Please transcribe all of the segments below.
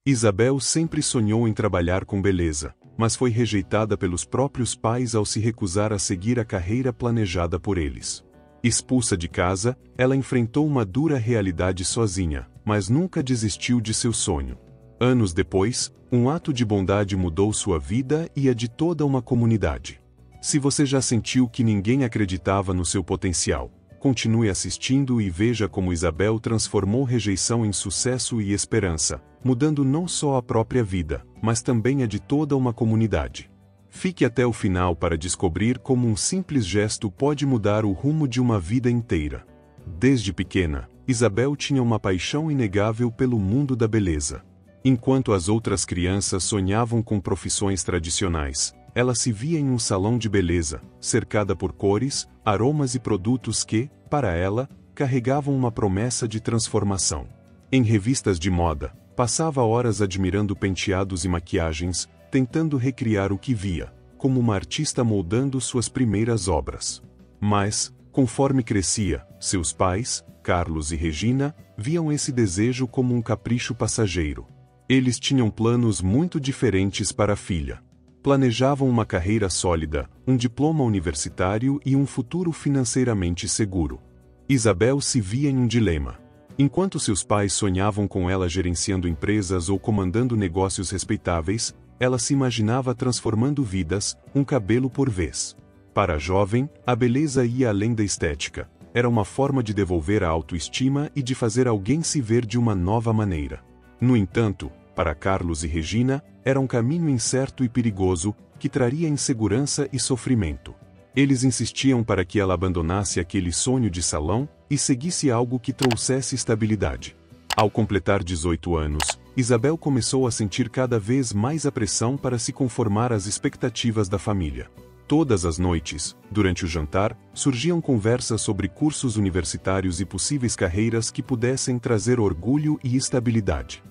Isabel sempre sonhou em trabalhar com beleza, mas foi rejeitada pelos próprios pais ao se recusar a seguir a carreira planejada por eles. Expulsa de casa, ela enfrentou uma dura realidade sozinha, mas nunca desistiu de seu sonho. Anos depois, um ato de bondade mudou sua vida e a de toda uma comunidade. Se você já sentiu que ninguém acreditava no seu potencial, continue assistindo e veja como Isabel transformou rejeição em sucesso e esperança, mudando não só a própria vida, mas também a de toda uma comunidade. Fique até o final para descobrir como um simples gesto pode mudar o rumo de uma vida inteira. Desde pequena, Isabel tinha uma paixão inegável pelo mundo da beleza. Enquanto as outras crianças sonhavam com profissões tradicionais, ela se via em um salão de beleza, cercada por cores, aromas e produtos que, para ela, carregavam uma promessa de transformação. Em revistas de moda, passava horas admirando penteados e maquiagens, tentando recriar o que via, como uma artista moldando suas primeiras obras. Mas, conforme crescia, seus pais, Carlos e Regina, viam esse desejo como um capricho passageiro. Eles tinham planos muito diferentes para a filha. Planejavam uma carreira sólida, um diploma universitário e um futuro financeiramente seguro. Isabel se via em um dilema. Enquanto seus pais sonhavam com ela gerenciando empresas ou comandando negócios respeitáveis, ela se imaginava transformando vidas, um cabelo por vez. Para a jovem, a beleza ia além da estética. Era uma forma de devolver a autoestima e de fazer alguém se ver de uma nova maneira. No entanto, para Carlos e Regina, era um caminho incerto e perigoso, que traria insegurança e sofrimento. Eles insistiam para que ela abandonasse aquele sonho de salão e seguisse algo que trouxesse estabilidade. Ao completar 18 anos, Isabel começou a sentir cada vez mais a pressão para se conformar às expectativas da família. Todas as noites, durante o jantar, surgiam conversas sobre cursos universitários e possíveis carreiras que pudessem trazer orgulho e estabilidade.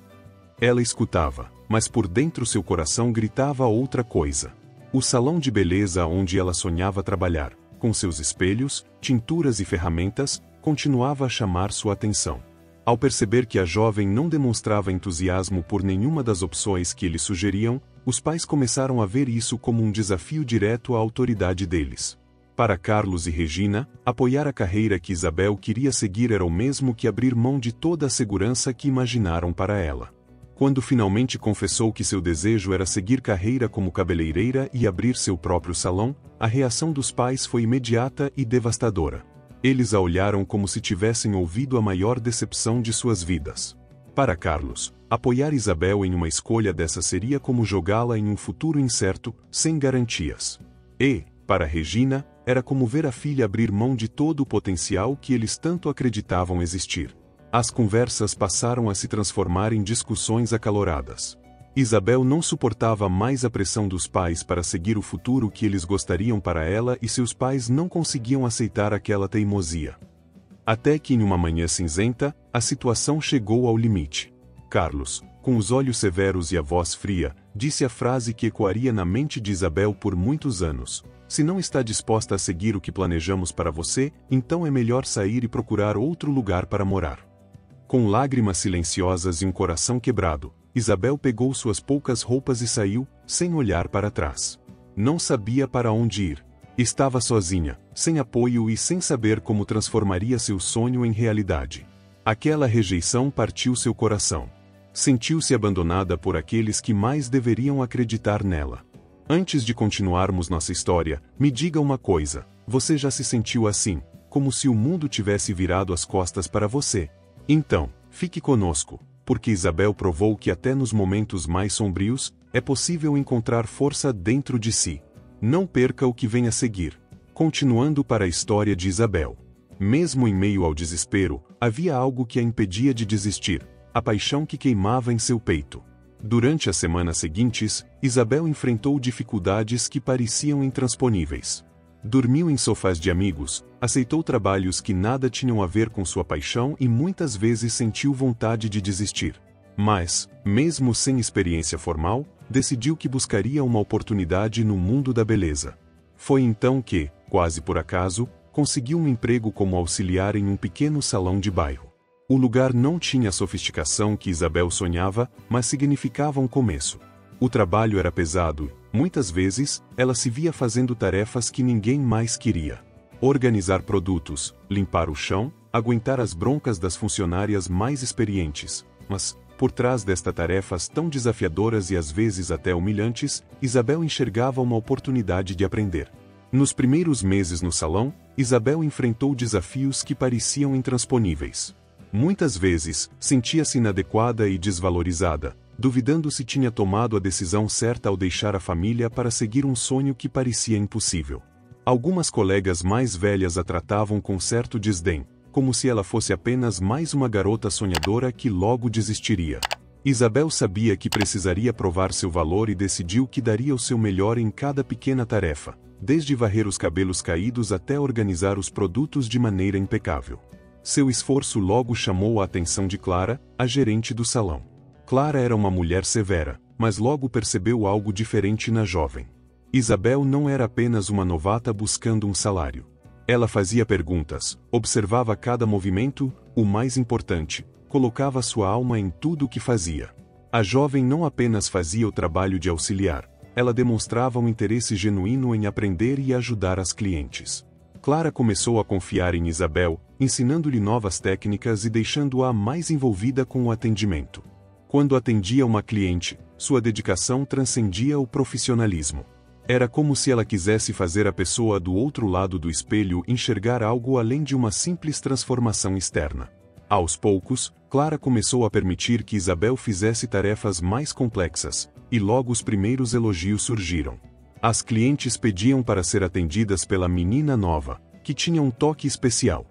Ela escutava, mas por dentro seu coração gritava outra coisa. O salão de beleza onde ela sonhava trabalhar, com seus espelhos, tinturas e ferramentas, continuava a chamar sua atenção. Ao perceber que a jovem não demonstrava entusiasmo por nenhuma das opções que eles sugeriam, os pais começaram a ver isso como um desafio direto à autoridade deles. Para Carlos e Regina, apoiar a carreira que Isabel queria seguir era o mesmo que abrir mão de toda a segurança que imaginaram para ela. Quando finalmente confessou que seu desejo era seguir carreira como cabeleireira e abrir seu próprio salão, a reação dos pais foi imediata e devastadora. Eles a olharam como se tivessem ouvido a maior decepção de suas vidas. Para Carlos, apoiar Isabel em uma escolha dessa seria como jogá-la em um futuro incerto, sem garantias. E, para Regina, era como ver a filha abrir mão de todo o potencial que eles tanto acreditavam existir. As conversas passaram a se transformar em discussões acaloradas. Isabel não suportava mais a pressão dos pais para seguir o futuro que eles gostariam para ela e seus pais não conseguiam aceitar aquela teimosia. Até que em uma manhã cinzenta, a situação chegou ao limite. Carlos, com os olhos severos e a voz fria, disse a frase que ecoaria na mente de Isabel por muitos anos: "Se não está disposta a seguir o que planejamos para você, então é melhor sair e procurar outro lugar para morar." Com lágrimas silenciosas e um coração quebrado, Isabel pegou suas poucas roupas e saiu, sem olhar para trás. Não sabia para onde ir. Estava sozinha, sem apoio e sem saber como transformaria seu sonho em realidade. Aquela rejeição partiu seu coração. Sentiu-se abandonada por aqueles que mais deveriam acreditar nela. Antes de continuarmos nossa história, me diga uma coisa: você já se sentiu assim, como se o mundo tivesse virado as costas para você? Então, fique conosco, porque Isabel provou que até nos momentos mais sombrios, é possível encontrar força dentro de si. Não perca o que vem a seguir. Continuando para a história de Isabel. Mesmo em meio ao desespero, havia algo que a impedia de desistir: a paixão que queimava em seu peito. Durante as semanas seguintes, Isabel enfrentou dificuldades que pareciam intransponíveis. Dormiu em sofás de amigos, aceitou trabalhos que nada tinham a ver com sua paixão e muitas vezes sentiu vontade de desistir. Mas, mesmo sem experiência formal, decidiu que buscaria uma oportunidade no mundo da beleza. Foi então que, quase por acaso, conseguiu um emprego como auxiliar em um pequeno salão de bairro. O lugar não tinha a sofisticação que Isabel sonhava, mas significava um começo. O trabalho era pesado, muitas vezes, ela se via fazendo tarefas que ninguém mais queria. Organizar produtos, limpar o chão, aguentar as broncas das funcionárias mais experientes. Mas, por trás destas tarefas tão desafiadoras e às vezes até humilhantes, Isabel enxergava uma oportunidade de aprender. Nos primeiros meses no salão, Isabel enfrentou desafios que pareciam intransponíveis. Muitas vezes, sentia-se inadequada e desvalorizada, duvidando se tinha tomado a decisão certa ao deixar a família para seguir um sonho que parecia impossível. Algumas colegas mais velhas a tratavam com certo desdém, como se ela fosse apenas mais uma garota sonhadora que logo desistiria. Isabel sabia que precisaria provar seu valor e decidiu que daria o seu melhor em cada pequena tarefa, desde varrer os cabelos caídos até organizar os produtos de maneira impecável. Seu esforço logo chamou a atenção de Clara, a gerente do salão. Clara era uma mulher severa, mas logo percebeu algo diferente na jovem. Isabel não era apenas uma novata buscando um salário. Ela fazia perguntas, observava cada movimento, o mais importante, colocava sua alma em tudo o que fazia. A jovem não apenas fazia o trabalho de auxiliar, ela demonstrava um interesse genuíno em aprender e ajudar as clientes. Clara começou a confiar em Isabel, ensinando-lhe novas técnicas e deixando-a mais envolvida com o atendimento. Quando atendia uma cliente, sua dedicação transcendia o profissionalismo. Era como se ela quisesse fazer a pessoa do outro lado do espelho enxergar algo além de uma simples transformação externa. Aos poucos, Clara começou a permitir que Isabel fizesse tarefas mais complexas, e logo os primeiros elogios surgiram. As clientes pediam para ser atendidas pela menina nova, que tinha um toque especial.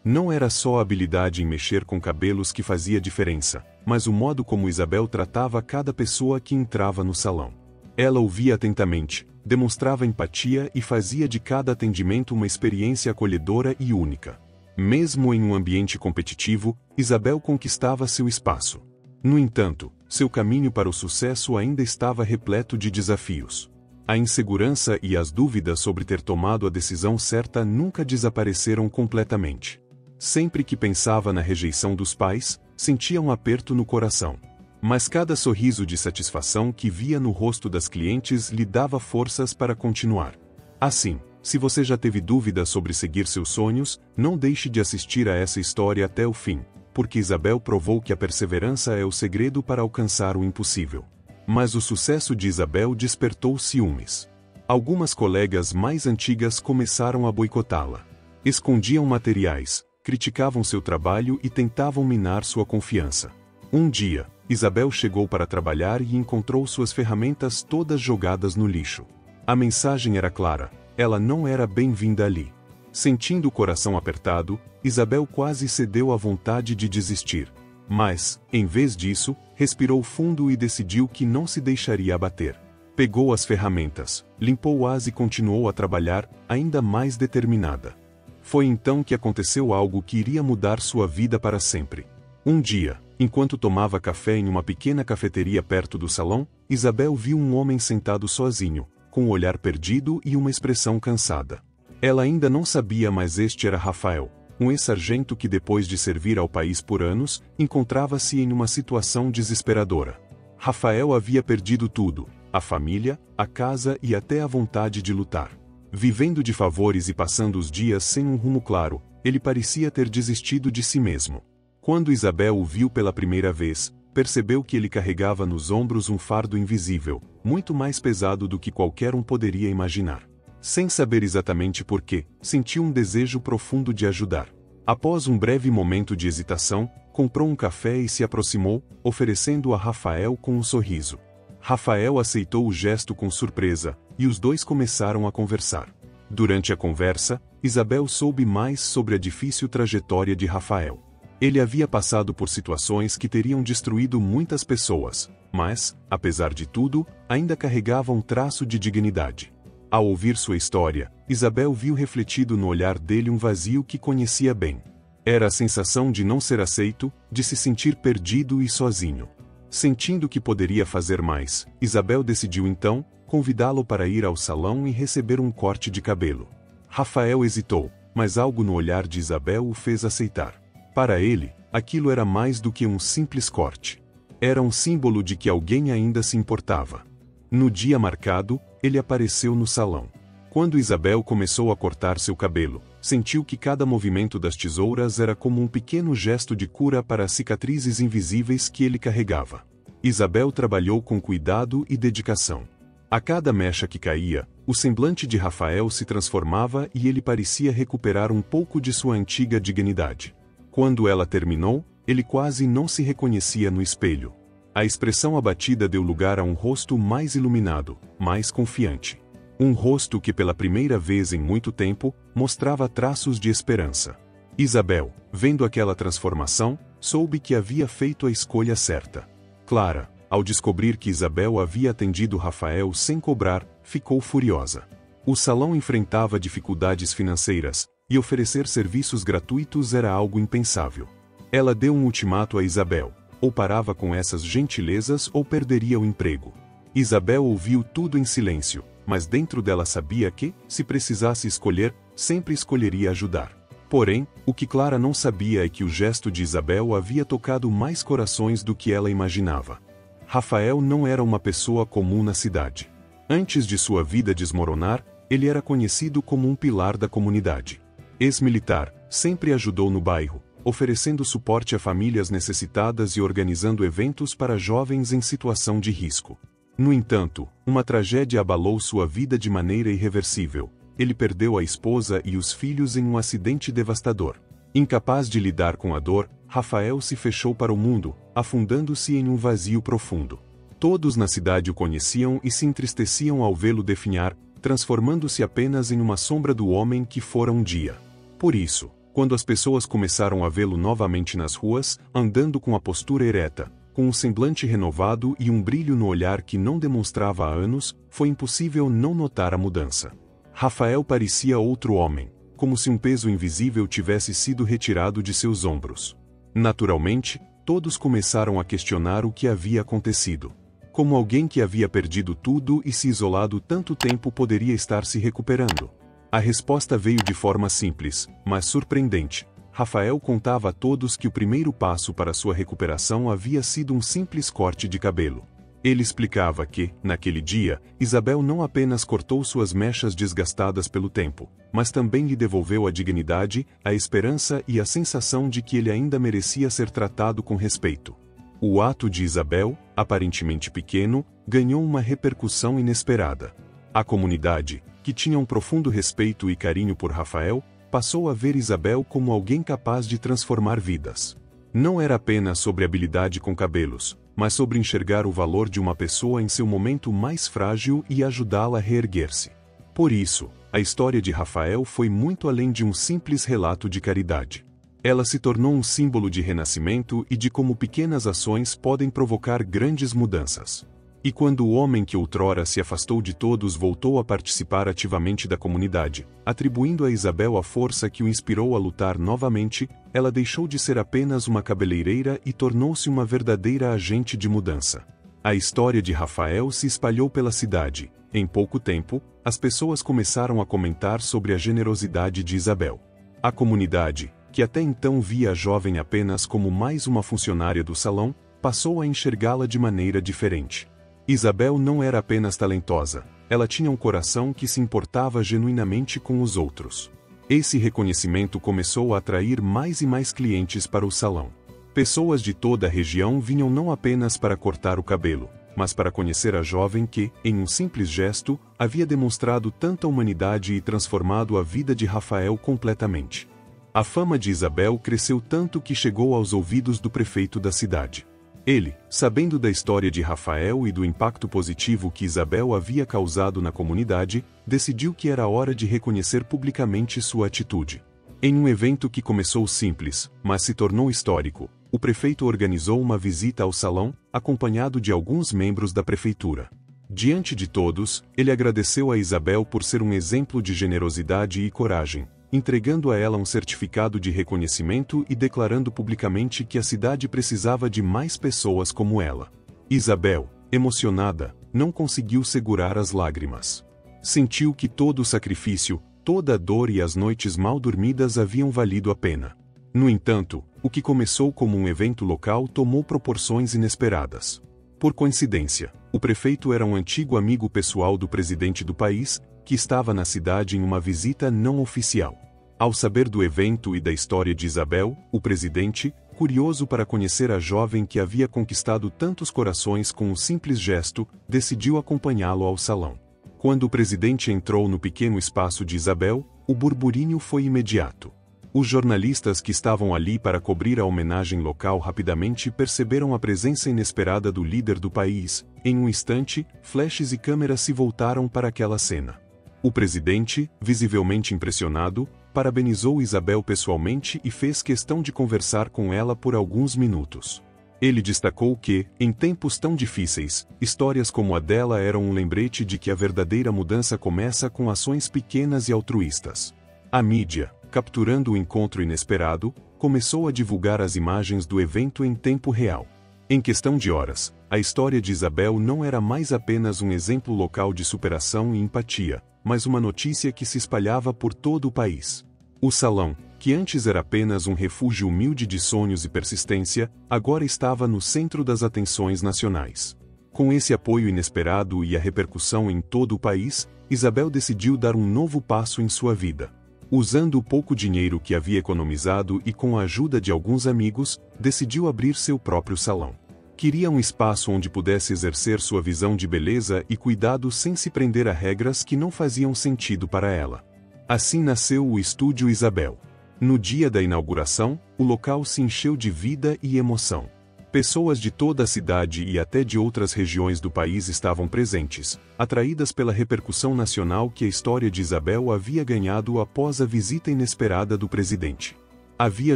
Não era só a habilidade em mexer com cabelos que fazia diferença, mas o modo como Isabel tratava cada pessoa que entrava no salão. Ela ouvia atentamente, demonstrava empatia e fazia de cada atendimento uma experiência acolhedora e única. Mesmo em um ambiente competitivo, Isabel conquistava seu espaço. No entanto, seu caminho para o sucesso ainda estava repleto de desafios. A insegurança e as dúvidas sobre ter tomado a decisão certa nunca desapareceram completamente. Sempre que pensava na rejeição dos pais, sentia um aperto no coração. Mas cada sorriso de satisfação que via no rosto das clientes lhe dava forças para continuar. Assim, se você já teve dúvidas sobre seguir seus sonhos, não deixe de assistir a essa história até o fim, porque Isabel provou que a perseverança é o segredo para alcançar o impossível. Mas o sucesso de Isabel despertou ciúmes. Algumas colegas mais antigas começaram a boicotá-la. Escondiam materiais, criticavam seu trabalho e tentavam minar sua confiança. Um dia, Isabel chegou para trabalhar e encontrou suas ferramentas todas jogadas no lixo. A mensagem era clara: ela não era bem-vinda ali. Sentindo o coração apertado, Isabel quase cedeu à vontade de desistir. Mas, em vez disso, respirou fundo e decidiu que não se deixaria abater. Pegou as ferramentas, limpou-as e continuou a trabalhar, ainda mais determinada. Foi então que aconteceu algo que iria mudar sua vida para sempre. Um dia, enquanto tomava café em uma pequena cafeteria perto do salão, Isabel viu um homem sentado sozinho, com um olhar perdido e uma expressão cansada. Ela ainda não sabia, mas este era Rafael, um ex-sargento que depois de servir ao país por anos, encontrava-se em uma situação desesperadora. Rafael havia perdido tudo: a família, a casa e até a vontade de lutar. Vivendo de favores e passando os dias sem um rumo claro, ele parecia ter desistido de si mesmo. Quando Isabel o viu pela primeira vez, percebeu que ele carregava nos ombros um fardo invisível, muito mais pesado do que qualquer um poderia imaginar. Sem saber exatamente porquê, sentiu um desejo profundo de ajudar. Após um breve momento de hesitação, comprou um café e se aproximou, oferecendo-o a Rafael com um sorriso. Rafael aceitou o gesto com surpresa, e os dois começaram a conversar. Durante a conversa, Isabel soube mais sobre a difícil trajetória de Rafael. Ele havia passado por situações que teriam destruído muitas pessoas, mas, apesar de tudo, ainda carregava um traço de dignidade. Ao ouvir sua história, Isabel viu refletido no olhar dele um vazio que conhecia bem. Era a sensação de não ser aceito, de se sentir perdido e sozinho. Sentindo que poderia fazer mais, Isabel decidiu então convidá-lo para ir ao salão e receber um corte de cabelo. Rafael hesitou, mas algo no olhar de Isabel o fez aceitar. Para ele, aquilo era mais do que um simples corte. Era um símbolo de que alguém ainda se importava. No dia marcado, ele apareceu no salão. Quando Isabel começou a cortar seu cabelo, sentiu que cada movimento das tesouras era como um pequeno gesto de cura para as cicatrizes invisíveis que ele carregava. Isabel trabalhou com cuidado e dedicação. A cada mecha que caía, o semblante de Rafael se transformava e ele parecia recuperar um pouco de sua antiga dignidade. Quando ela terminou, ele quase não se reconhecia no espelho. A expressão abatida deu lugar a um rosto mais iluminado, mais confiante. Um rosto que pela primeira vez em muito tempo, mostrava traços de esperança. Isabel, vendo aquela transformação, soube que havia feito a escolha certa. Clara, ao descobrir que Isabel havia atendido Rafael sem cobrar, ficou furiosa. O salão enfrentava dificuldades financeiras, e oferecer serviços gratuitos era algo impensável. Ela deu um ultimato a Isabel: ou parava com essas gentilezas ou perderia o emprego. Isabel ouviu tudo em silêncio, mas dentro dela sabia que, se precisasse escolher, sempre escolheria ajudar. Porém, o que Clara não sabia é que o gesto de Isabel havia tocado mais corações do que ela imaginava. Rafael não era uma pessoa comum na cidade. Antes de sua vida desmoronar, ele era conhecido como um pilar da comunidade. Ex-militar, sempre ajudou no bairro, oferecendo suporte a famílias necessitadas e organizando eventos para jovens em situação de risco. No entanto, uma tragédia abalou sua vida de maneira irreversível. Ele perdeu a esposa e os filhos em um acidente devastador. Incapaz de lidar com a dor, Rafael se fechou para o mundo, afundando-se em um vazio profundo. Todos na cidade o conheciam e se entristeciam ao vê-lo definhar, transformando-se apenas em uma sombra do homem que fora um dia. Por isso, quando as pessoas começaram a vê-lo novamente nas ruas, andando com a postura ereta, com um semblante renovado e um brilho no olhar que não demonstrava há anos, foi impossível não notar a mudança. Rafael parecia outro homem, como se um peso invisível tivesse sido retirado de seus ombros. Naturalmente, todos começaram a questionar o que havia acontecido. Como alguém que havia perdido tudo e se isolado tanto tempo poderia estar se recuperando? A resposta veio de forma simples, mas surpreendente. Rafael contava a todos que o primeiro passo para sua recuperação havia sido um simples corte de cabelo. Ele explicava que, naquele dia, Isabel não apenas cortou suas mechas desgastadas pelo tempo, mas também lhe devolveu a dignidade, a esperança e a sensação de que ele ainda merecia ser tratado com respeito. O ato de Isabel, aparentemente pequeno, ganhou uma repercussão inesperada. A comunidade, que tinha um profundo respeito e carinho por Rafael, passou a ver Isabel como alguém capaz de transformar vidas. Não era apenas sobre habilidade com cabelos, mas sobre enxergar o valor de uma pessoa em seu momento mais frágil e ajudá-la a reerguer-se. Por isso, a história de Rafael foi muito além de um simples relato de caridade. Ela se tornou um símbolo de renascimento e de como pequenas ações podem provocar grandes mudanças. E quando o homem que outrora se afastou de todos voltou a participar ativamente da comunidade, atribuindo a Isabel a força que o inspirou a lutar novamente, ela deixou de ser apenas uma cabeleireira e tornou-se uma verdadeira agente de mudança. A história de Rafael se espalhou pela cidade. Em pouco tempo, as pessoas começaram a comentar sobre a generosidade de Isabel. A comunidade, que até então via a jovem apenas como mais uma funcionária do salão, passou a enxergá-la de maneira diferente. Isabel não era apenas talentosa, ela tinha um coração que se importava genuinamente com os outros. Esse reconhecimento começou a atrair mais e mais clientes para o salão. Pessoas de toda a região vinham não apenas para cortar o cabelo, mas para conhecer a jovem que, em um simples gesto, havia demonstrado tanta humanidade e transformado a vida de Rafael completamente. A fama de Isabel cresceu tanto que chegou aos ouvidos do prefeito da cidade. Ele, sabendo da história de Rafael e do impacto positivo que Isabel havia causado na comunidade, decidiu que era hora de reconhecer publicamente sua atitude. Em um evento que começou simples, mas se tornou histórico, o prefeito organizou uma visita ao salão, acompanhado de alguns membros da prefeitura. Diante de todos, ele agradeceu a Isabel por ser um exemplo de generosidade e coragem, entregando a ela um certificado de reconhecimento e declarando publicamente que a cidade precisava de mais pessoas como ela. Isabel, emocionada, não conseguiu segurar as lágrimas. Sentiu que todo o sacrifício, toda a dor e as noites mal dormidas haviam valido a pena. No entanto, o que começou como um evento local tomou proporções inesperadas. Por coincidência, o prefeito era um antigo amigo pessoal do presidente do país, que estava na cidade em uma visita não oficial. Ao saber do evento e da história de Isabel, o presidente, curioso para conhecer a jovem que havia conquistado tantos corações com um simples gesto, decidiu acompanhá-lo ao salão. Quando o presidente entrou no pequeno espaço de Isabel, o burburinho foi imediato. Os jornalistas que estavam ali para cobrir a homenagem local rapidamente perceberam a presença inesperada do líder do país. Em um instante, flashes e câmeras se voltaram para aquela cena. O presidente, visivelmente impressionado, parabenizou Isabel pessoalmente e fez questão de conversar com ela por alguns minutos. Ele destacou que, em tempos tão difíceis, histórias como a dela eram um lembrete de que a verdadeira mudança começa com ações pequenas e altruístas. A mídia, capturando o encontro inesperado, começou a divulgar as imagens do evento em tempo real. Em questão de horas, a história de Isabel não era mais apenas um exemplo local de superação e empatia, mas uma notícia que se espalhava por todo o país. O salão, que antes era apenas um refúgio humilde de sonhos e persistência, agora estava no centro das atenções nacionais. Com esse apoio inesperado e a repercussão em todo o país, Isabel decidiu dar um novo passo em sua vida. Usando o pouco dinheiro que havia economizado e com a ajuda de alguns amigos, decidiu abrir seu próprio salão. Queria um espaço onde pudesse exercer sua visão de beleza e cuidado sem se prender a regras que não faziam sentido para ela. Assim nasceu o Estúdio Isabel. No dia da inauguração, o local se encheu de vida e emoção. Pessoas de toda a cidade e até de outras regiões do país estavam presentes, atraídas pela repercussão nacional que a história de Isabel havia ganhado após a visita inesperada do presidente. Havia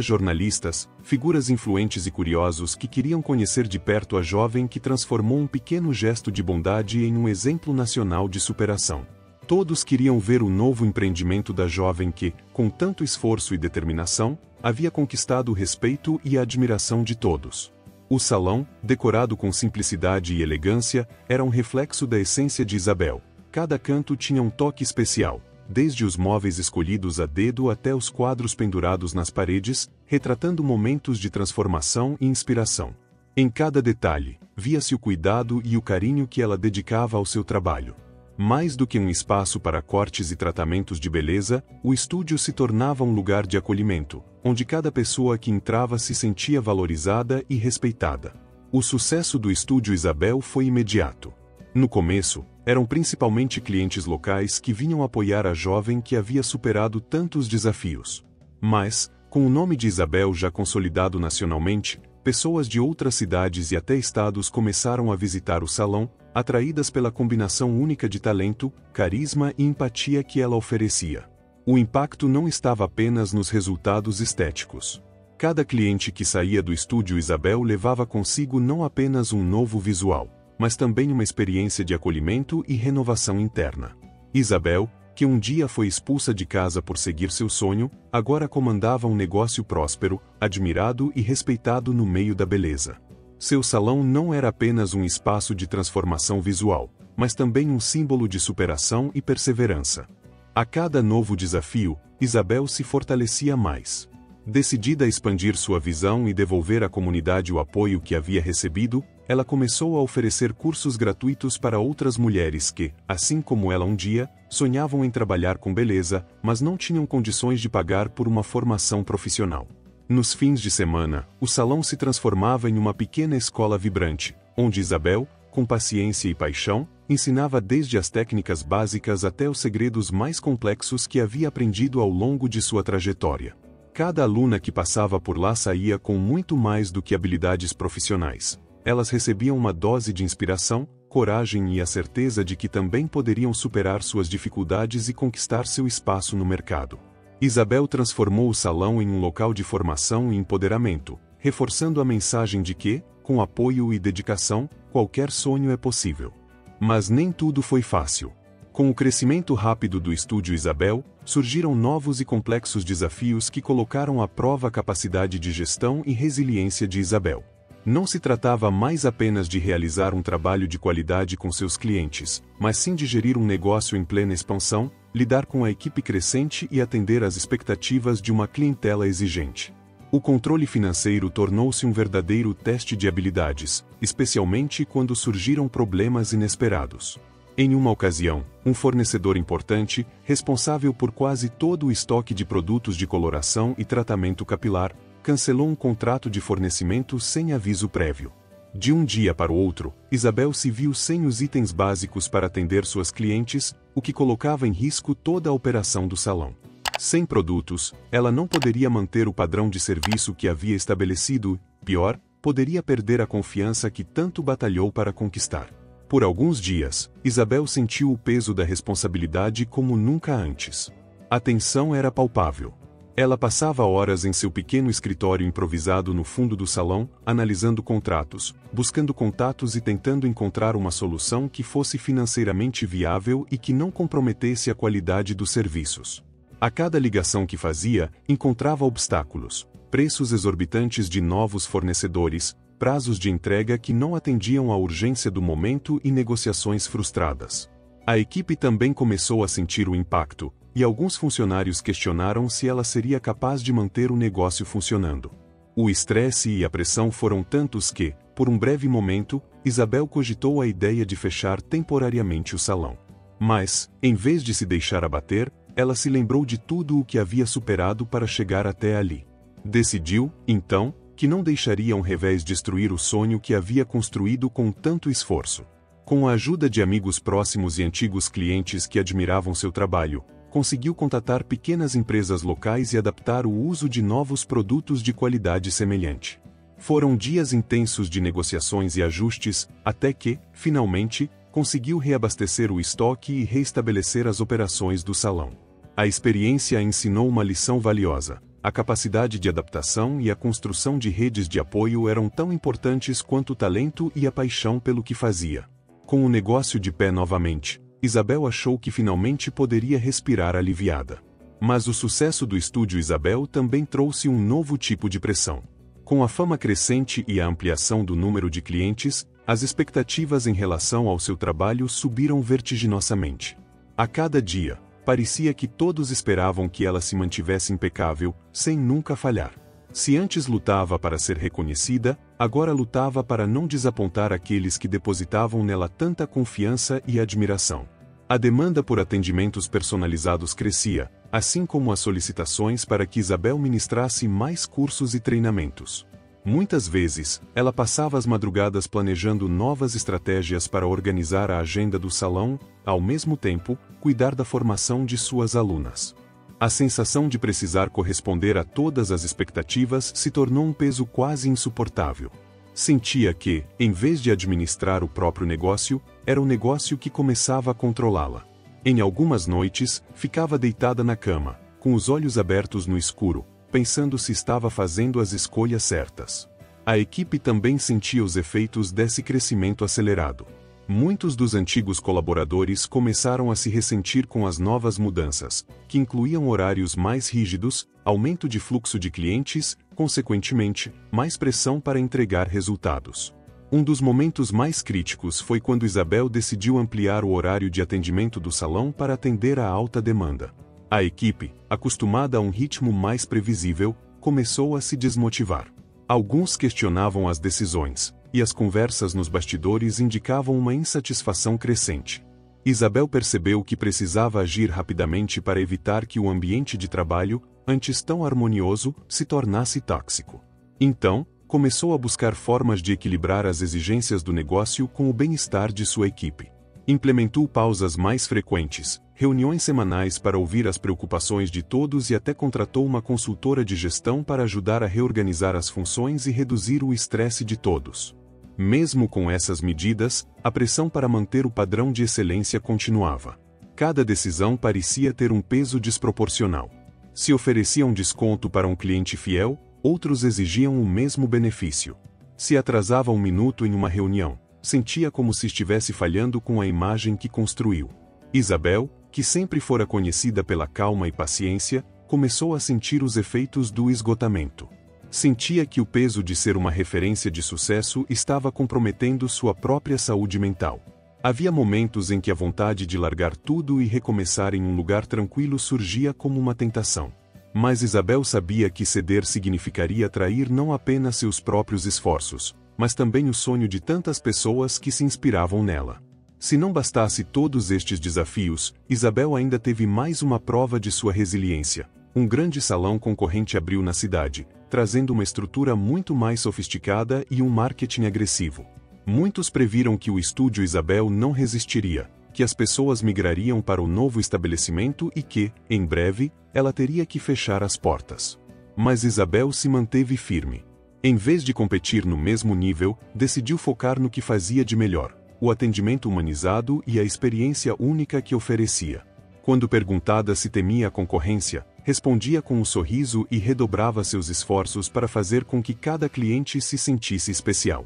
jornalistas, figuras influentes e curiosos que queriam conhecer de perto a jovem que transformou um pequeno gesto de bondade em um exemplo nacional de superação. Todos queriam ver o novo empreendimento da jovem que, com tanto esforço e determinação, havia conquistado o respeito e a admiração de todos. O salão, decorado com simplicidade e elegância, era um reflexo da essência de Isabel. Cada canto tinha um toque especial, desde os móveis escolhidos a dedo até os quadros pendurados nas paredes, retratando momentos de transformação e inspiração. Em cada detalhe, via-se o cuidado e o carinho que ela dedicava ao seu trabalho. Mais do que um espaço para cortes e tratamentos de beleza, o estúdio se tornava um lugar de acolhimento, onde cada pessoa que entrava se sentia valorizada e respeitada. O sucesso do Estúdio Isabel foi imediato. No começo, eram principalmente clientes locais que vinham apoiar a jovem que havia superado tantos desafios. Mas, com o nome de Isabel já consolidado nacionalmente, pessoas de outras cidades e até estados começaram a visitar o salão, atraídas pela combinação única de talento, carisma e empatia que ela oferecia. O impacto não estava apenas nos resultados estéticos. Cada cliente que saía do Estúdio Isabel levava consigo não apenas um novo visual, mas também uma experiência de acolhimento e renovação interna. Isabel, que um dia foi expulsa de casa por seguir seu sonho, agora comandava um negócio próspero, admirado e respeitado no meio da beleza. Seu salão não era apenas um espaço de transformação visual, mas também um símbolo de superação e perseverança. A cada novo desafio, Isabel se fortalecia mais. Decidida a expandir sua visão e devolver à comunidade o apoio que havia recebido, ela começou a oferecer cursos gratuitos para outras mulheres que, assim como ela um dia, sonhavam em trabalhar com beleza, mas não tinham condições de pagar por uma formação profissional. Nos fins de semana, o salão se transformava em uma pequena escola vibrante, onde Isabel, com paciência e paixão, ensinava desde as técnicas básicas até os segredos mais complexos que havia aprendido ao longo de sua trajetória. Cada aluna que passava por lá saía com muito mais do que habilidades profissionais. Elas recebiam uma dose de inspiração, coragem e a certeza de que também poderiam superar suas dificuldades e conquistar seu espaço no mercado. Isabel transformou o salão em um local de formação e empoderamento, reforçando a mensagem de que, com apoio e dedicação, qualquer sonho é possível. Mas nem tudo foi fácil. Com o crescimento rápido do Estúdio Isabel, surgiram novos e complexos desafios que colocaram à prova a capacidade de gestão e resiliência de Isabel. Não se tratava mais apenas de realizar um trabalho de qualidade com seus clientes, mas sim de gerir um negócio em plena expansão, lidar com a equipe crescente e atender às expectativas de uma clientela exigente. O controle financeiro tornou-se um verdadeiro teste de habilidades, especialmente quando surgiram problemas inesperados. Em uma ocasião, um fornecedor importante, responsável por quase todo o estoque de produtos de coloração e tratamento capilar, cancelou um contrato de fornecimento sem aviso prévio. De um dia para o outro, Isabel se viu sem os itens básicos para atender suas clientes, o que colocava em risco toda a operação do salão. Sem produtos, ela não poderia manter o padrão de serviço que havia estabelecido, pior, poderia perder a confiança que tanto batalhou para conquistar. Por alguns dias, Isabel sentiu o peso da responsabilidade como nunca antes. A tensão era palpável. Ela passava horas em seu pequeno escritório improvisado no fundo do salão, analisando contratos, buscando contatos e tentando encontrar uma solução que fosse financeiramente viável e que não comprometesse a qualidade dos serviços. A cada ligação que fazia, encontrava obstáculos, preços exorbitantes de novos fornecedores, prazos de entrega que não atendiam à urgência do momento e negociações frustradas. A equipe também começou a sentir o impacto, e alguns funcionários questionaram se ela seria capaz de manter o negócio funcionando. O estresse e a pressão foram tantos que, por um breve momento, Isabel cogitou a ideia de fechar temporariamente o salão. Mas, em vez de se deixar abater, ela se lembrou de tudo o que havia superado para chegar até ali. Decidiu, então, que não deixaria um revés destruir o sonho que havia construído com tanto esforço. Com a ajuda de amigos próximos e antigos clientes que admiravam seu trabalho, conseguiu contatar pequenas empresas locais e adaptar o uso de novos produtos de qualidade semelhante. Foram dias intensos de negociações e ajustes, até que, finalmente, conseguiu reabastecer o estoque e reestabelecer as operações do salão. A experiência a ensinou uma lição valiosa. A capacidade de adaptação e a construção de redes de apoio eram tão importantes quanto o talento e a paixão pelo que fazia. Com o negócio de pé novamente, Isabel achou que finalmente poderia respirar aliviada. Mas o sucesso do estúdio Isabel também trouxe um novo tipo de pressão. Com a fama crescente e a ampliação do número de clientes, as expectativas em relação ao seu trabalho subiram vertiginosamente. A cada dia, parecia que todos esperavam que ela se mantivesse impecável, sem nunca falhar. Se antes lutava para ser reconhecida, agora lutava para não desapontar aqueles que depositavam nela tanta confiança e admiração. A demanda por atendimentos personalizados crescia, assim como as solicitações para que Isabel ministrasse mais cursos e treinamentos. Muitas vezes, ela passava as madrugadas planejando novas estratégias para organizar a agenda do salão, ao mesmo tempo, cuidar da formação de suas alunas. A sensação de precisar corresponder a todas as expectativas se tornou um peso quase insuportável. Sentia que, em vez de administrar o próprio negócio, era o negócio que começava a controlá-la. Em algumas noites, ficava deitada na cama, com os olhos abertos no escuro, pensando se estava fazendo as escolhas certas. A equipe também sentia os efeitos desse crescimento acelerado. Muitos dos antigos colaboradores começaram a se ressentir com as novas mudanças, que incluíam horários mais rígidos, aumento de fluxo de clientes, consequentemente, mais pressão para entregar resultados. Um dos momentos mais críticos foi quando Isabel decidiu ampliar o horário de atendimento do salão para atender à alta demanda. A equipe, acostumada a um ritmo mais previsível, começou a se desmotivar. Alguns questionavam as decisões, e as conversas nos bastidores indicavam uma insatisfação crescente. Isabel percebeu que precisava agir rapidamente para evitar que o ambiente de trabalho, antes tão harmonioso, se tornasse tóxico. Então, começou a buscar formas de equilibrar as exigências do negócio com o bem-estar de sua equipe. Implementou pausas mais frequentes, reuniões semanais para ouvir as preocupações de todos e até contratou uma consultora de gestão para ajudar a reorganizar as funções e reduzir o estresse de todos. Mesmo com essas medidas, a pressão para manter o padrão de excelência continuava. Cada decisão parecia ter um peso desproporcional. Se oferecia um desconto para um cliente fiel, outros exigiam o mesmo benefício. Se atrasava um minuto em uma reunião, sentia como se estivesse falhando com a imagem que construiu. Isabel, que sempre fora conhecida pela calma e paciência, começou a sentir os efeitos do esgotamento. Sentia que o peso de ser uma referência de sucesso estava comprometendo sua própria saúde mental. Havia momentos em que a vontade de largar tudo e recomeçar em um lugar tranquilo surgia como uma tentação. Mas Isabel sabia que ceder significaria trair não apenas seus próprios esforços, mas também o sonho de tantas pessoas que se inspiravam nela. Se não bastasse todos estes desafios, Isabel ainda teve mais uma prova de sua resiliência. Um grande salão concorrente abriu na cidade, trazendo uma estrutura muito mais sofisticada e um marketing agressivo. Muitos previram que o estúdio Isabel não resistiria, que as pessoas migrariam para o novo estabelecimento e que, em breve, ela teria que fechar as portas. Mas Isabel se manteve firme. Em vez de competir no mesmo nível, decidiu focar no que fazia de melhor: o atendimento humanizado e a experiência única que oferecia. Quando perguntada se temia a concorrência, respondia com um sorriso e redobrava seus esforços para fazer com que cada cliente se sentisse especial.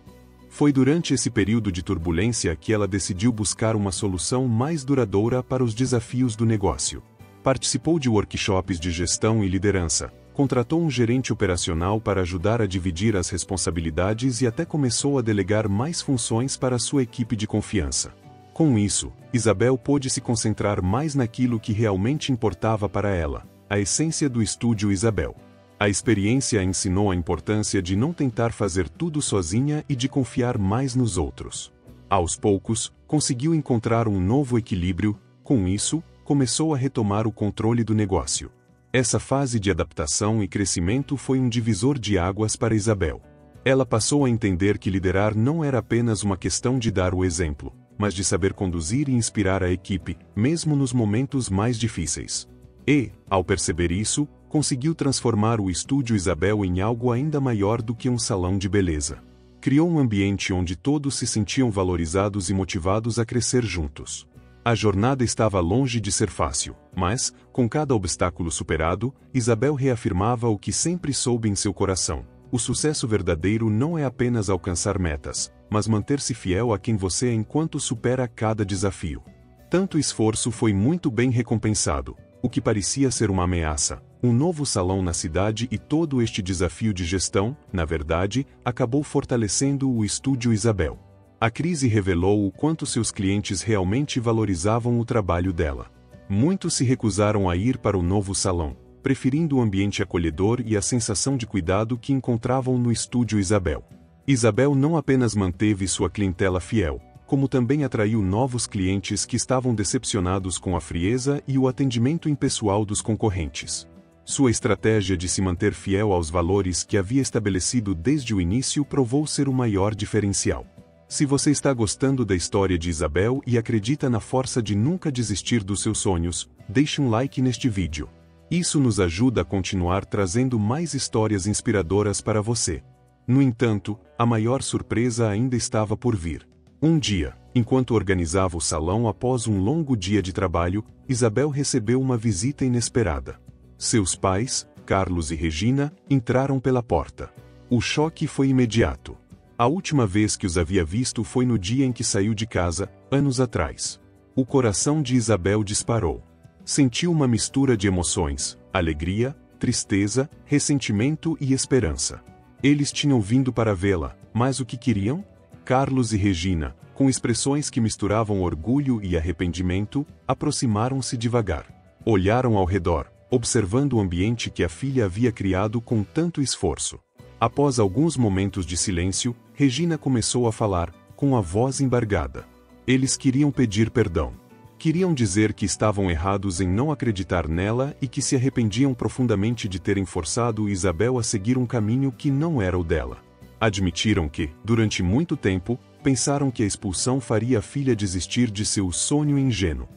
Foi durante esse período de turbulência que ela decidiu buscar uma solução mais duradoura para os desafios do negócio. Participou de workshops de gestão e liderança, contratou um gerente operacional para ajudar a dividir as responsabilidades e até começou a delegar mais funções para sua equipe de confiança. Com isso, Isabel pôde se concentrar mais naquilo que realmente importava para ela: a essência do estúdio Isabel. A experiência ensinou a importância de não tentar fazer tudo sozinha e de confiar mais nos outros. Aos poucos, conseguiu encontrar um novo equilíbrio. Com isso, começou a retomar o controle do negócio. Essa fase de adaptação e crescimento foi um divisor de águas para Isabel. Ela passou a entender que liderar não era apenas uma questão de dar o exemplo, mas de saber conduzir e inspirar a equipe, mesmo nos momentos mais difíceis. E, ao perceber isso, conseguiu transformar o estúdio Isabel em algo ainda maior do que um salão de beleza. Criou um ambiente onde todos se sentiam valorizados e motivados a crescer juntos. A jornada estava longe de ser fácil, mas, com cada obstáculo superado, Isabel reafirmava o que sempre soube em seu coração: o sucesso verdadeiro não é apenas alcançar metas, mas manter-se fiel a quem você é enquanto supera cada desafio. Tanto esforço foi muito bem recompensado. O que parecia ser uma ameaça, um novo salão na cidade e todo este desafio de gestão, na verdade, acabou fortalecendo o estúdio Isabel. A crise revelou o quanto seus clientes realmente valorizavam o trabalho dela. Muitos se recusaram a ir para o novo salão, preferindo o ambiente acolhedor e a sensação de cuidado que encontravam no estúdio Isabel. Isabel não apenas manteve sua clientela fiel, como também atraiu novos clientes que estavam decepcionados com a frieza e o atendimento impessoal dos concorrentes. Sua estratégia de se manter fiel aos valores que havia estabelecido desde o início provou ser o maior diferencial. Se você está gostando da história de Isabel e acredita na força de nunca desistir dos seus sonhos, deixe um like neste vídeo. Isso nos ajuda a continuar trazendo mais histórias inspiradoras para você. No entanto, a maior surpresa ainda estava por vir. Um dia, enquanto organizava o salão após um longo dia de trabalho, Isabel recebeu uma visita inesperada. Seus pais, Carlos e Regina, entraram pela porta. O choque foi imediato. A última vez que os havia visto foi no dia em que saiu de casa, anos atrás. O coração de Isabel disparou. Sentiu uma mistura de emoções: alegria, tristeza, ressentimento e esperança. Eles tinham vindo para vê-la, mas o que queriam? Carlos e Regina, com expressões que misturavam orgulho e arrependimento, aproximaram-se devagar. Olharam ao redor, observando o ambiente que a filha havia criado com tanto esforço. Após alguns momentos de silêncio, Regina começou a falar, com a voz embargada. Eles queriam pedir perdão. Queriam dizer que estavam errados em não acreditar nela e que se arrependiam profundamente de terem forçado Isabel a seguir um caminho que não era o dela. Admitiram que, durante muito tempo, pensaram que a expulsão faria a filha desistir de seu sonho ingênuo.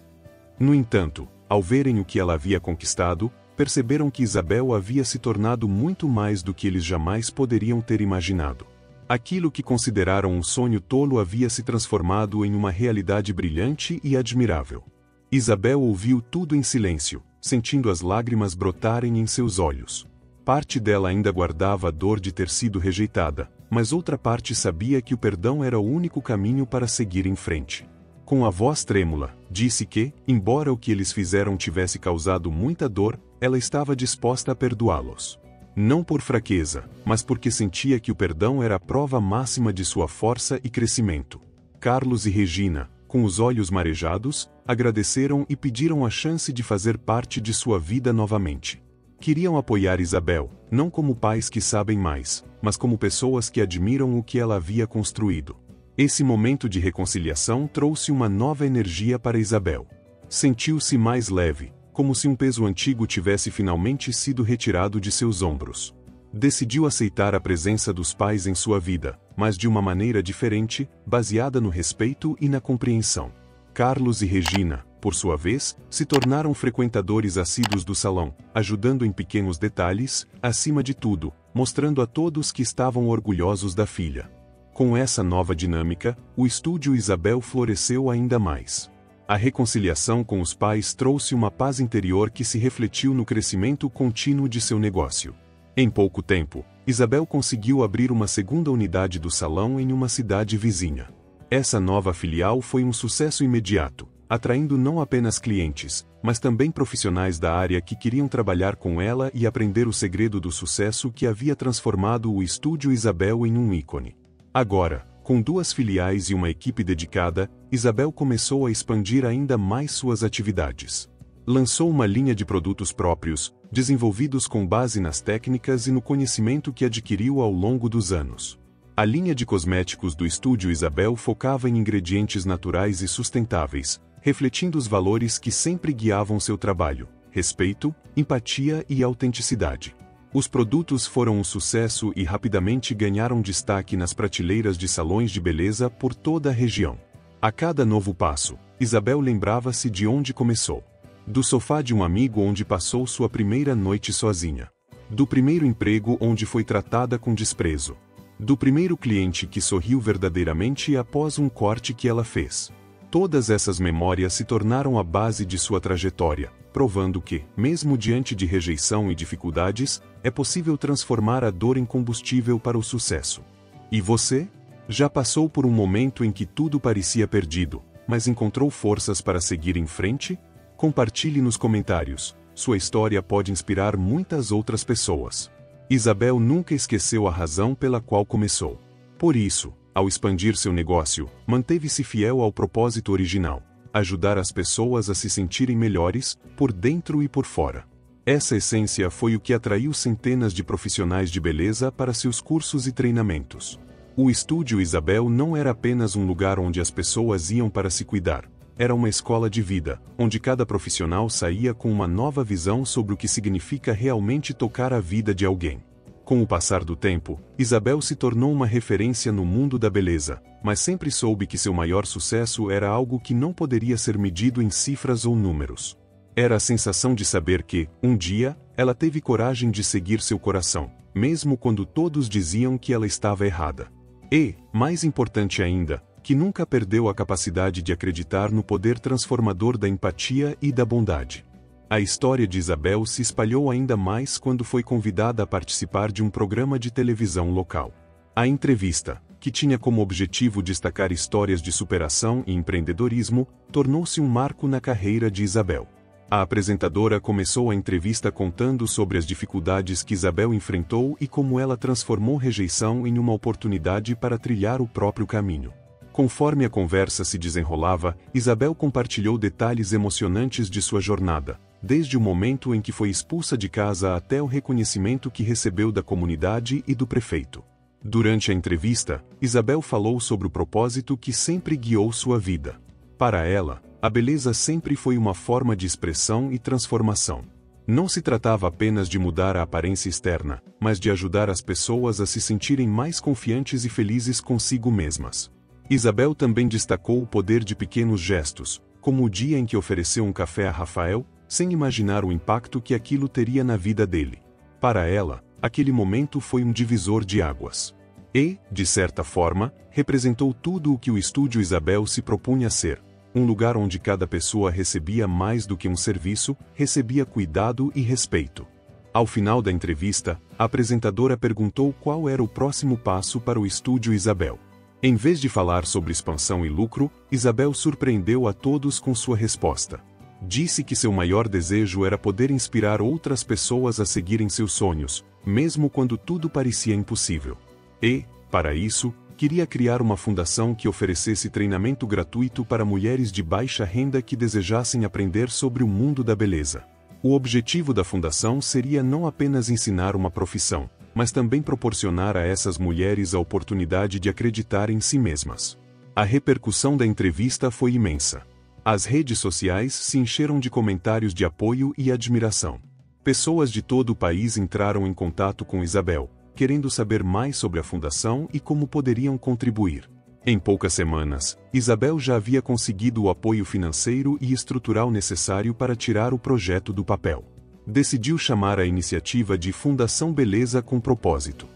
No entanto, ao verem o que ela havia conquistado, perceberam que Isabel havia se tornado muito mais do que eles jamais poderiam ter imaginado. Aquilo que consideraram um sonho tolo havia se transformado em uma realidade brilhante e admirável. Isabel ouviu tudo em silêncio, sentindo as lágrimas brotarem em seus olhos. Parte dela ainda guardava a dor de ter sido rejeitada, mas outra parte sabia que o perdão era o único caminho para seguir em frente. Com a voz trêmula, disse que, embora o que eles fizeram tivesse causado muita dor, ela estava disposta a perdoá-los. Não por fraqueza, mas porque sentia que o perdão era a prova máxima de sua força e crescimento. Carlos e Regina, com os olhos marejados, agradeceram e pediram a chance de fazer parte de sua vida novamente. Queriam apoiar Isabel, não como pais que sabem mais, mas como pessoas que admiram o que ela havia construído. Esse momento de reconciliação trouxe uma nova energia para Isabel. Sentiu-se mais leve, como se um peso antigo tivesse finalmente sido retirado de seus ombros. Decidiu aceitar a presença dos pais em sua vida, mas de uma maneira diferente, baseada no respeito e na compreensão. Carlos e Regina, por sua vez, se tornaram frequentadores assíduos do salão, ajudando em pequenos detalhes, acima de tudo, mostrando a todos que estavam orgulhosos da filha. Com essa nova dinâmica, o estúdio Isabel floresceu ainda mais. A reconciliação com os pais trouxe uma paz interior que se refletiu no crescimento contínuo de seu negócio. Em pouco tempo, Isabel conseguiu abrir uma segunda unidade do salão em uma cidade vizinha. Essa nova filial foi um sucesso imediato, atraindo não apenas clientes, mas também profissionais da área que queriam trabalhar com ela e aprender o segredo do sucesso que havia transformado o estúdio Isabel em um ícone. Agora, com 2 filiais e uma equipe dedicada, Isabel começou a expandir ainda mais suas atividades. Lançou uma linha de produtos próprios, desenvolvidos com base nas técnicas e no conhecimento que adquiriu ao longo dos anos. A linha de cosméticos do estúdio Isabel focava em ingredientes naturais e sustentáveis, refletindo os valores que sempre guiavam seu trabalho: respeito, empatia e autenticidade. Os produtos foram um sucesso e rapidamente ganharam destaque nas prateleiras de salões de beleza por toda a região. A cada novo passo, Isabel lembrava-se de onde começou. Do sofá de um amigo onde passou sua primeira noite sozinha. Do primeiro emprego onde foi tratada com desprezo. Do primeiro cliente que sorriu verdadeiramente após um corte que ela fez. Todas essas memórias se tornaram a base de sua trajetória, provando que, mesmo diante de rejeição e dificuldades, é possível transformar a dor em combustível para o sucesso. E você? Já passou por um momento em que tudo parecia perdido, mas encontrou forças para seguir em frente? Compartilhe nos comentários. Sua história pode inspirar muitas outras pessoas. Isabel nunca esqueceu a razão pela qual começou. Por isso, ao expandir seu negócio, manteve-se fiel ao propósito original: ajudar as pessoas a se sentirem melhores, por dentro e por fora. Essa essência foi o que atraiu centenas de profissionais de beleza para seus cursos e treinamentos. O estúdio Isabel não era apenas um lugar onde as pessoas iam para se cuidar. Era uma escola de vida, onde cada profissional saía com uma nova visão sobre o que significa realmente tocar a vida de alguém. Com o passar do tempo, Isabel se tornou uma referência no mundo da beleza, mas sempre soube que seu maior sucesso era algo que não poderia ser medido em cifras ou números. Era a sensação de saber que, um dia, ela teve coragem de seguir seu coração, mesmo quando todos diziam que ela estava errada. E, mais importante ainda, que nunca perdeu a capacidade de acreditar no poder transformador da empatia e da bondade. A história de Isabel se espalhou ainda mais quando foi convidada a participar de um programa de televisão local. A entrevista, que tinha como objetivo destacar histórias de superação e empreendedorismo, tornou-se um marco na carreira de Isabel. A apresentadora começou a entrevista contando sobre as dificuldades que Isabel enfrentou e como ela transformou rejeição em uma oportunidade para trilhar o próprio caminho. Conforme a conversa se desenrolava, Isabel compartilhou detalhes emocionantes de sua jornada, desde o momento em que foi expulsa de casa até o reconhecimento que recebeu da comunidade e do prefeito. Durante a entrevista, Isabel falou sobre o propósito que sempre guiou sua vida. Para ela, a beleza sempre foi uma forma de expressão e transformação. Não se tratava apenas de mudar a aparência externa, mas de ajudar as pessoas a se sentirem mais confiantes e felizes consigo mesmas. Isabel também destacou o poder de pequenos gestos, como o dia em que ofereceu um café a Rafael, sem imaginar o impacto que aquilo teria na vida dele. Para ela, aquele momento foi um divisor de águas. E, de certa forma, representou tudo o que o estúdio Isabel se propunha a ser: um lugar onde cada pessoa recebia mais do que um serviço, recebia cuidado e respeito. Ao final da entrevista, a apresentadora perguntou qual era o próximo passo para o estúdio Isabel. Em vez de falar sobre expansão e lucro, Isabel surpreendeu a todos com sua resposta. Disse que seu maior desejo era poder inspirar outras pessoas a seguirem seus sonhos, mesmo quando tudo parecia impossível. E, para isso, queria criar uma fundação que oferecesse treinamento gratuito para mulheres de baixa renda que desejassem aprender sobre o mundo da beleza. O objetivo da fundação seria não apenas ensinar uma profissão, mas também proporcionar a essas mulheres a oportunidade de acreditar em si mesmas. A repercussão da entrevista foi imensa. As redes sociais se encheram de comentários de apoio e admiração. Pessoas de todo o país entraram em contato com Isabel, querendo saber mais sobre a fundação e como poderiam contribuir. Em poucas semanas, Isabel já havia conseguido o apoio financeiro e estrutural necessário para tirar o projeto do papel. Decidiu chamar a iniciativa de Fundação Beleza com Propósito.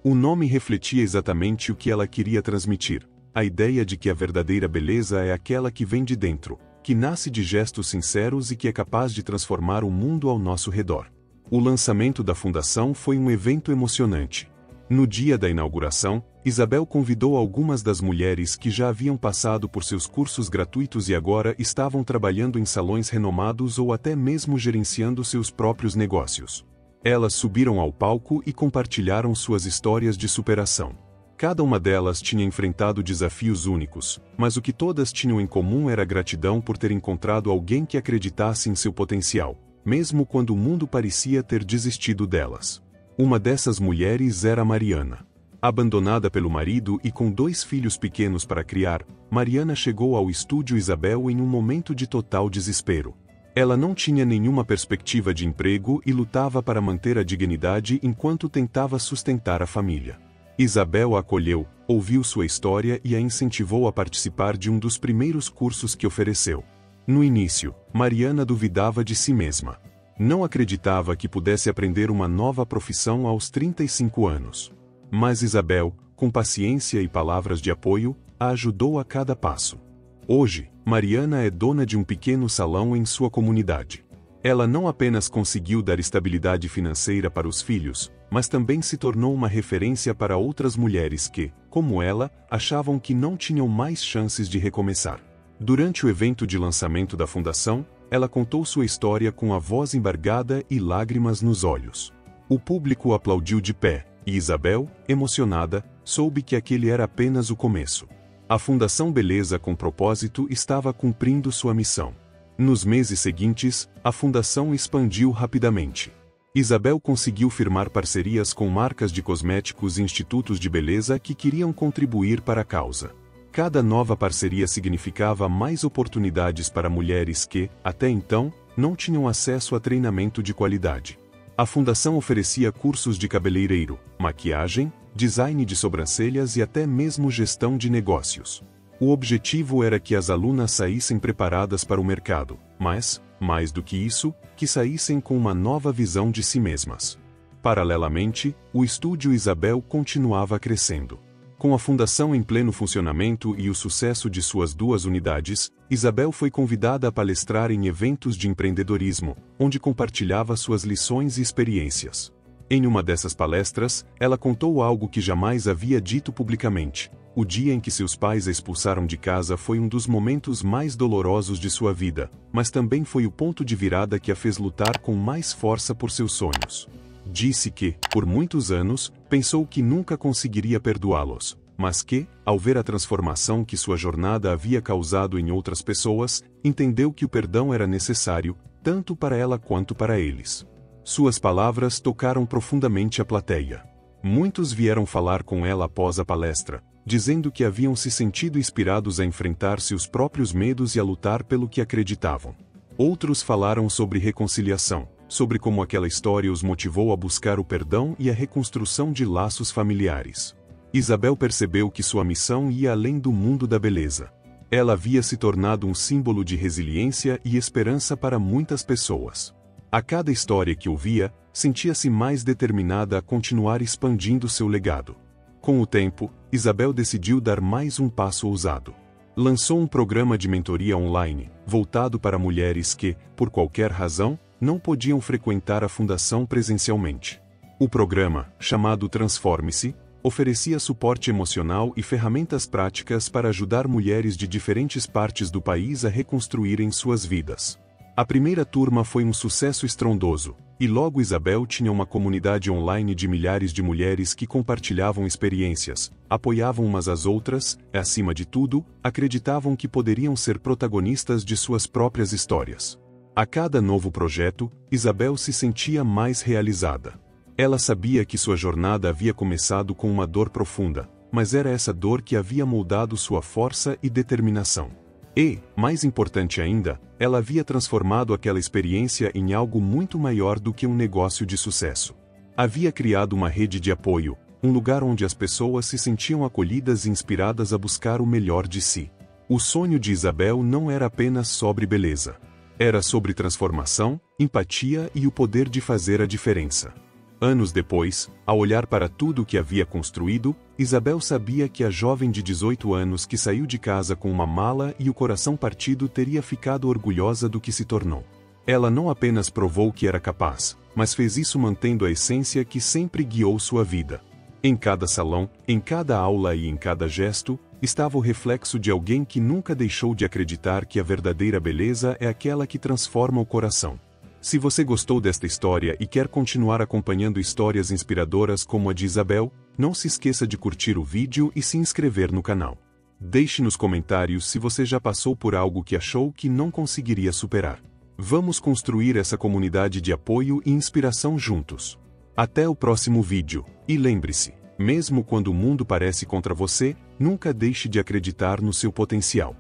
O nome refletia exatamente o que ela queria transmitir: a ideia de que a verdadeira beleza é aquela que vem de dentro, que nasce de gestos sinceros e que é capaz de transformar o mundo ao nosso redor. O lançamento da fundação foi um evento emocionante. No dia da inauguração, Isabel convidou algumas das mulheres que já haviam passado por seus cursos gratuitos e agora estavam trabalhando em salões renomados ou até mesmo gerenciando seus próprios negócios. Elas subiram ao palco e compartilharam suas histórias de superação. Cada uma delas tinha enfrentado desafios únicos, mas o que todas tinham em comum era a gratidão por ter encontrado alguém que acreditasse em seu potencial, mesmo quando o mundo parecia ter desistido delas. Uma dessas mulheres era Mariana. Abandonada pelo marido e com 2 filhos pequenos para criar, Mariana chegou ao estúdio Isabel em um momento de total desespero. Ela não tinha nenhuma perspectiva de emprego e lutava para manter a dignidade enquanto tentava sustentar a família. Isabel a acolheu, ouviu sua história e a incentivou a participar de um dos primeiros cursos que ofereceu. No início, Mariana duvidava de si mesma. Não acreditava que pudesse aprender uma nova profissão aos 35 anos. Mas Isabel, com paciência e palavras de apoio, a ajudou a cada passo. Hoje, Mariana é dona de um pequeno salão em sua comunidade. Ela não apenas conseguiu dar estabilidade financeira para os filhos, mas também se tornou uma referência para outras mulheres que, como ela, achavam que não tinham mais chances de recomeçar. Durante o evento de lançamento da fundação, ela contou sua história com a voz embargada e lágrimas nos olhos. O público aplaudiu de pé, e Isabel, emocionada, soube que aquele era apenas o começo. A Fundação Beleza com Propósito estava cumprindo sua missão. Nos meses seguintes, a fundação expandiu rapidamente. Isabel conseguiu firmar parcerias com marcas de cosméticos e institutos de beleza que queriam contribuir para a causa. Cada nova parceria significava mais oportunidades para mulheres que, até então, não tinham acesso a treinamento de qualidade. A fundação oferecia cursos de cabeleireiro, maquiagem, design de sobrancelhas e até mesmo gestão de negócios. O objetivo era que as alunas saíssem preparadas para o mercado, mas, mais do que isso, que saíssem com uma nova visão de si mesmas. Paralelamente, o estúdio Isabel continuava crescendo. Com a fundação em pleno funcionamento e o sucesso de suas 2 unidades, Isabel foi convidada a palestrar em eventos de empreendedorismo, onde compartilhava suas lições e experiências. Em uma dessas palestras, ela contou algo que jamais havia dito publicamente. O dia em que seus pais a expulsaram de casa foi um dos momentos mais dolorosos de sua vida, mas também foi o ponto de virada que a fez lutar com mais força por seus sonhos. Disse que, por muitos anos, pensou que nunca conseguiria perdoá-los, mas que, ao ver a transformação que sua jornada havia causado em outras pessoas, entendeu que o perdão era necessário, tanto para ela quanto para eles. Suas palavras tocaram profundamente a plateia. Muitos vieram falar com ela após a palestra, dizendo que haviam se sentido inspirados a enfrentar seus próprios medos e a lutar pelo que acreditavam. Outros falaram sobre reconciliação, sobre como aquela história os motivou a buscar o perdão e a reconstrução de laços familiares. Isabel percebeu que sua missão ia além do mundo da beleza. Ela havia se tornado um símbolo de resiliência e esperança para muitas pessoas. A cada história que ouvia, sentia-se mais determinada a continuar expandindo seu legado. Com o tempo, Isabel decidiu dar mais um passo ousado. Lançou um programa de mentoria online, voltado para mulheres que, por qualquer razão, não podiam frequentar a fundação presencialmente. O programa, chamado Transforme-se, oferecia suporte emocional e ferramentas práticas para ajudar mulheres de diferentes partes do país a reconstruírem suas vidas. A primeira turma foi um sucesso estrondoso, e logo Isabel tinha uma comunidade online de milhares de mulheres que compartilhavam experiências, apoiavam umas às outras e, acima de tudo, acreditavam que poderiam ser protagonistas de suas próprias histórias. A cada novo projeto, Isabel se sentia mais realizada. Ela sabia que sua jornada havia começado com uma dor profunda, mas era essa dor que havia moldado sua força e determinação. E, mais importante ainda, ela havia transformado aquela experiência em algo muito maior do que um negócio de sucesso. Havia criado uma rede de apoio, um lugar onde as pessoas se sentiam acolhidas e inspiradas a buscar o melhor de si. O sonho de Isabel não era apenas sobre beleza. Era sobre transformação, empatia e o poder de fazer a diferença. Anos depois, ao olhar para tudo o que havia construído, Isabel sabia que a jovem de 18 anos que saiu de casa com uma mala e o coração partido teria ficado orgulhosa do que se tornou. Ela não apenas provou que era capaz, mas fez isso mantendo a essência que sempre guiou sua vida. Em cada salão, em cada aula e em cada gesto, estava o reflexo de alguém que nunca deixou de acreditar que a verdadeira beleza é aquela que transforma o coração. Se você gostou desta história e quer continuar acompanhando histórias inspiradoras como a de Isabel, não se esqueça de curtir o vídeo e se inscrever no canal. Deixe nos comentários se você já passou por algo que achou que não conseguiria superar. Vamos construir essa comunidade de apoio e inspiração juntos. Até o próximo vídeo, e lembre-se, mesmo quando o mundo parece contra você, nunca deixe de acreditar no seu potencial.